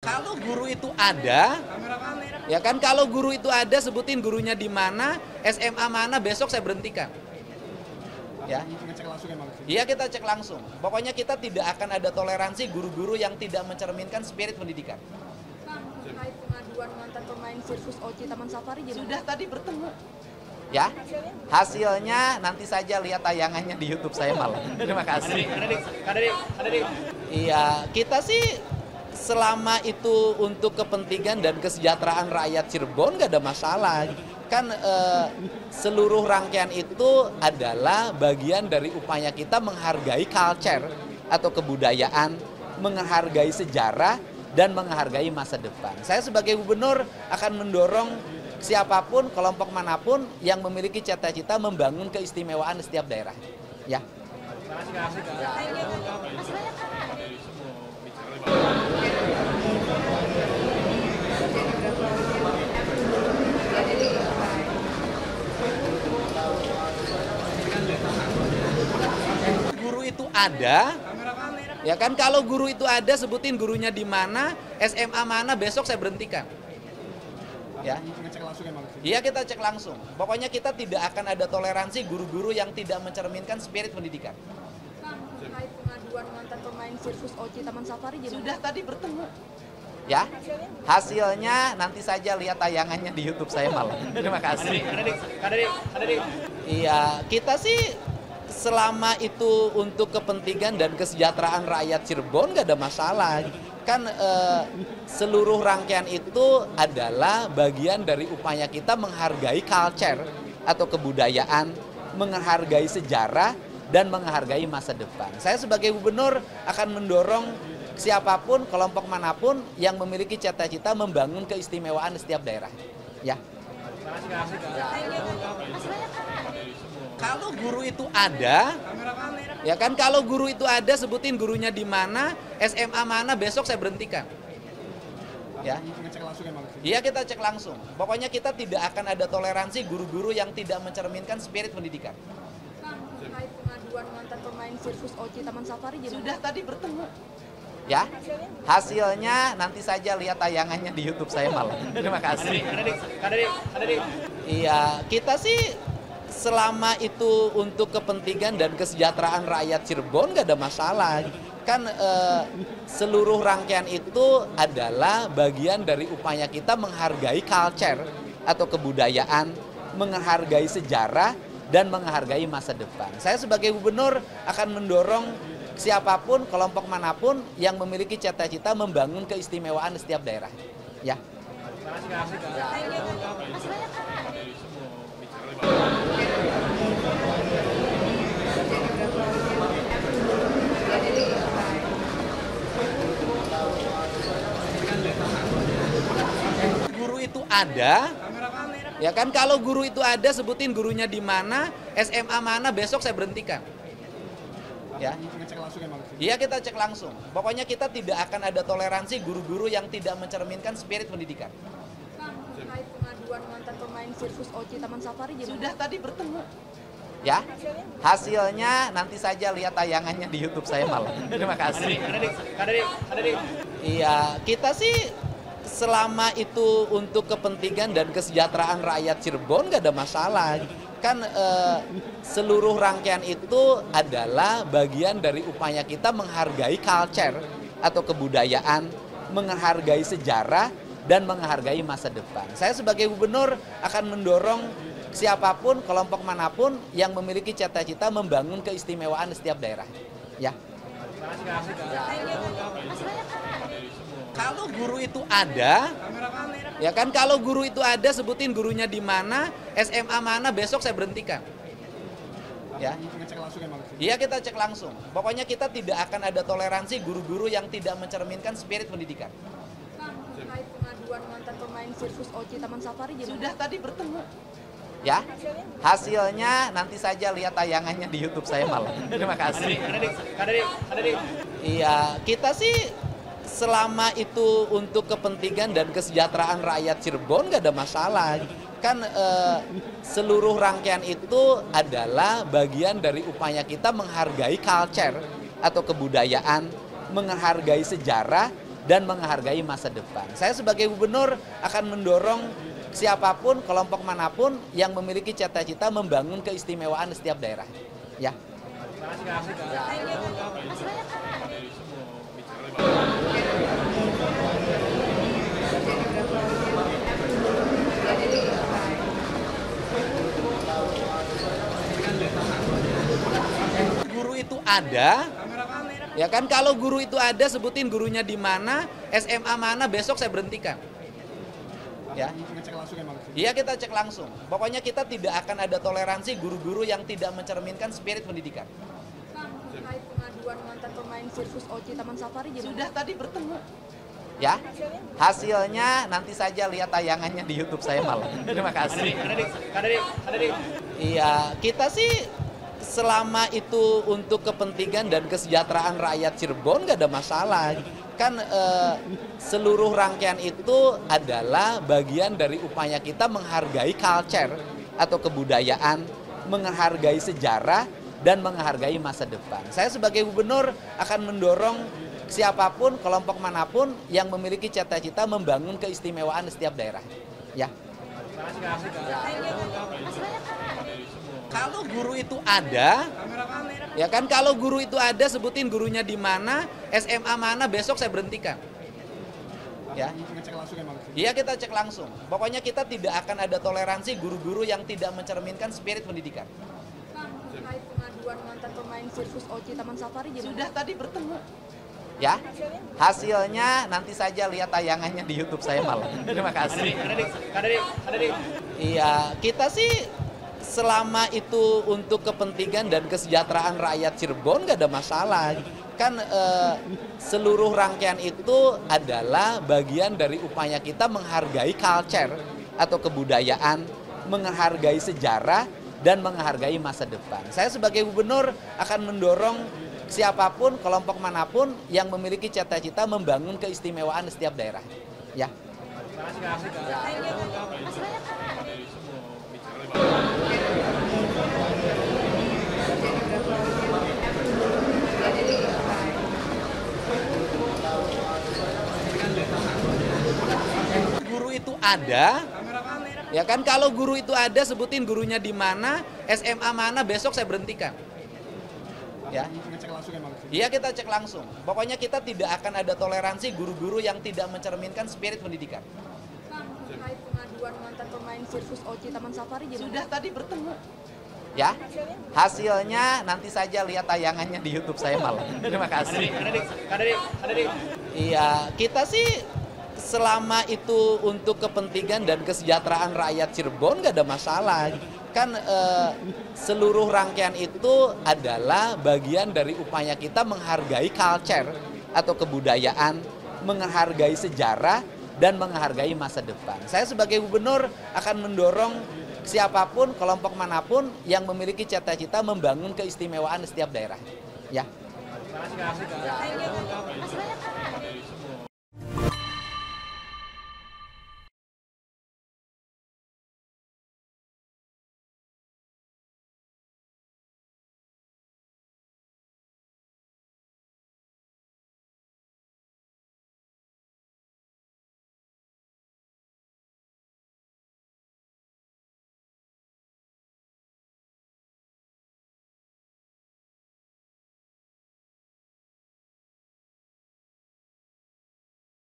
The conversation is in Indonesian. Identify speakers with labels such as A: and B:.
A: Kalau guru itu ada, ya kan, kalau guru itu ada, sebutin gurunya di mana, SMA mana, besok saya berhentikan. Ya.
B: Ngecek langsung emang?
A: Iya, kita cek langsung. Pokoknya kita tidak akan ada toleransi guru-guru yang tidak mencerminkan spirit pendidikan.
C: Kang, terkait pengaduan mantan pemain sirkus Oci Taman Safari jadi
A: Sudah tadi bertemu. Ya, hasilnya nanti saja lihat tayangannya di YouTube saya malam. Terima kasih. Iya, kita sih selama itu untuk kepentingan dan kesejahteraan rakyat Cirebon nggak ada masalah. Kan seluruh rangkaian itu adalah bagian dari upaya kita menghargai culture atau kebudayaan, menghargai sejarah, dan menghargai masa depan. Saya sebagai gubernur akan mendorong siapapun, kelompok manapun yang memiliki cita-cita membangun keistimewaan di setiap daerah. Ya. Guru itu ada, ya kan, kalau guru itu ada, sebutin gurunya di mana, SMA mana, besok saya berhentikan. Ya.
B: Ngecek langsung emang?
A: Iya, kita cek langsung. Pokoknya kita tidak akan ada toleransi guru-guru yang tidak mencerminkan spirit pendidikan.
C: Kang, terkait pengaduan mantan pemain sirkus Oci Taman Safari jadi
A: Sudah tadi bertemu. Ya, hasilnya nanti saja lihat tayangannya di YouTube saya malam. Terima kasih. Iya, kita sih selama itu untuk kepentingan dan kesejahteraan rakyat Cirebon nggak ada masalah. Kan seluruh rangkaian itu adalah bagian dari upaya kita menghargai culture atau kebudayaan, menghargai sejarah, dan menghargai masa depan. Saya sebagai gubernur akan mendorong siapapun, kelompok manapun yang memiliki cita-cita membangun keistimewaan di setiap daerah. Ya. Kalau guru itu ada, ya kan, kalau guru itu ada, sebutin gurunya di mana, SMA mana, besok saya berhentikan. Ya.
B: Ngecek langsung emang?
A: Iya, kita cek langsung. Pokoknya kita tidak akan ada toleransi guru-guru yang tidak mencerminkan spirit pendidikan.
C: Kang, terkait pengaduan mantan pemain sirkus Oci Taman Safari jadi
A: Sudah tadi bertemu. Ya, hasilnya nanti saja lihat tayangannya di YouTube saya malam. Terima kasih. Iya, kita sih selama itu untuk kepentingan dan kesejahteraan rakyat Cirebon nggak ada masalah. Kan seluruh rangkaian itu adalah bagian dari upaya kita menghargai culture atau kebudayaan, menghargai sejarah, dan menghargai masa depan. Saya sebagai gubernur akan mendorong siapapun, kelompok manapun yang memiliki cita-cita membangun keistimewaan di setiap daerah. Ya. Guru itu ada, ya kan, kalau guru itu ada, sebutin gurunya di mana, SMA mana, besok saya berhentikan. Ya.
B: Ngecek langsung emang?
A: Iya, kita cek langsung. Pokoknya kita tidak akan ada toleransi guru-guru yang tidak mencerminkan spirit pendidikan.
C: Kang, terkait pengaduan mantan pemain sirkus Oci Taman Safari jadi
A: Sudah tadi bertemu. Ya, hasilnya nanti saja lihat tayangannya di YouTube saya malam. Terima kasih. Iya, kita sih selama itu untuk kepentingan dan kesejahteraan rakyat Cirebon nggak ada masalah. Kan seluruh rangkaian itu adalah bagian dari upaya kita menghargai culture atau kebudayaan, menghargai sejarah, dan menghargai masa depan. Saya sebagai gubernur akan mendorong siapapun, kelompok manapun yang memiliki cita-cita membangun keistimewaan di setiap daerah. Ya. Kalau guru itu ada, ya kan, kalau guru itu ada, sebutin gurunya di mana, SMA mana, besok saya berhentikan. Ya.
B: Ngecek langsung emang?
A: Iya, kita cek langsung. Pokoknya kita tidak akan ada toleransi guru-guru yang tidak mencerminkan spirit pendidikan.
C: Kang, terkait pengaduan mantan pemain sirkus Oci Taman Safari jadi
A: Sudah tadi bertemu. Ya, hasilnya nanti saja lihat tayangannya di YouTube saya malam. Terima kasih. Iya, kita sih selama itu untuk kepentingan dan kesejahteraan rakyat Cirebon nggak ada masalah. Kan seluruh rangkaian itu adalah bagian dari upaya kita menghargai culture atau kebudayaan, menghargai sejarah, dan menghargai masa depan. Saya sebagai gubernur akan mendorong siapapun, kelompok manapun yang memiliki cita-cita membangun keistimewaan di setiap daerah. Ya. Guru itu ada, ya kan? Kalau guru itu ada, sebutin gurunya di mana, SMA mana, besok saya berhentikan. Ya.
B: Ngecek langsung emang.
A: Iya, kita cek langsung. Pokoknya kita tidak akan ada toleransi guru-guru yang tidak mencerminkan spirit pendidikan.
C: Kang, terkait pengaduan mantan pemain sirkus OC Taman Safari jadi
A: Sudah tadi bertemu. Ya, hasilnya nanti saja lihat tayangannya di YouTube saya malam. Terima kasih. Iya, kita sih selama itu untuk kepentingan dan kesejahteraan rakyat Cirebon nggak ada masalah. Kan seluruh rangkaian itu adalah bagian dari upaya kita menghargai culture atau kebudayaan, menghargai sejarah, dan menghargai masa depan. Saya sebagai gubernur akan mendorong siapapun, kelompok manapun yang memiliki cita-cita membangun keistimewaan di setiap daerah. Ya. Kalau guru itu ada, ya kan? Kalau guru itu ada, sebutin gurunya di mana, SMA mana, besok saya berhentikan. Ya.
B: Ngecek langsung emang.
A: Iya, kita cek langsung. Pokoknya kita tidak akan ada toleransi guru-guru yang tidak mencerminkan spirit pendidikan.
C: Kang, terkait pengaduan mantan pemain sirkus OC Taman Safari jadi
A: Sudah tadi bertemu. Ya, hasilnya nanti saja lihat tayangannya di YouTube saya malam. Terima kasih. Iya, kita sih selama itu untuk kepentingan dan kesejahteraan rakyat Cirebon nggak ada masalah. Kan seluruh rangkaian itu adalah bagian dari upaya kita menghargai culture atau kebudayaan, menghargai sejarah, dan menghargai masa depan. Saya sebagai gubernur akan mendorong siapapun, kelompok manapun yang memiliki cita-cita membangun keistimewaan di setiap daerah. Ya. Guru itu ada, ya kan? Kalau guru itu ada, sebutin gurunya di mana, SMA mana, besok saya berhentikan. Ya.
B: Ngecek langsung emang.
A: Iya, kita cek langsung. Pokoknya kita tidak akan ada toleransi guru-guru yang tidak mencerminkan spirit pendidikan.
C: Kang, terkait pengaduan mantan pemain sirkus OC Taman Safari jadi
A: Sudah tadi bertemu. Ya, hasilnya nanti saja lihat tayangannya di YouTube saya malam. Terima kasih. Iya, kita sih selama itu untuk kepentingan dan kesejahteraan rakyat Cirebon nggak ada masalah. Kan seluruh rangkaian itu adalah bagian dari upaya kita menghargai culture atau kebudayaan, menghargai sejarah, dan menghargai masa depan. Saya sebagai gubernur akan mendorong siapapun, kelompok manapun yang memiliki cita-cita membangun keistimewaan di setiap daerah. Ya.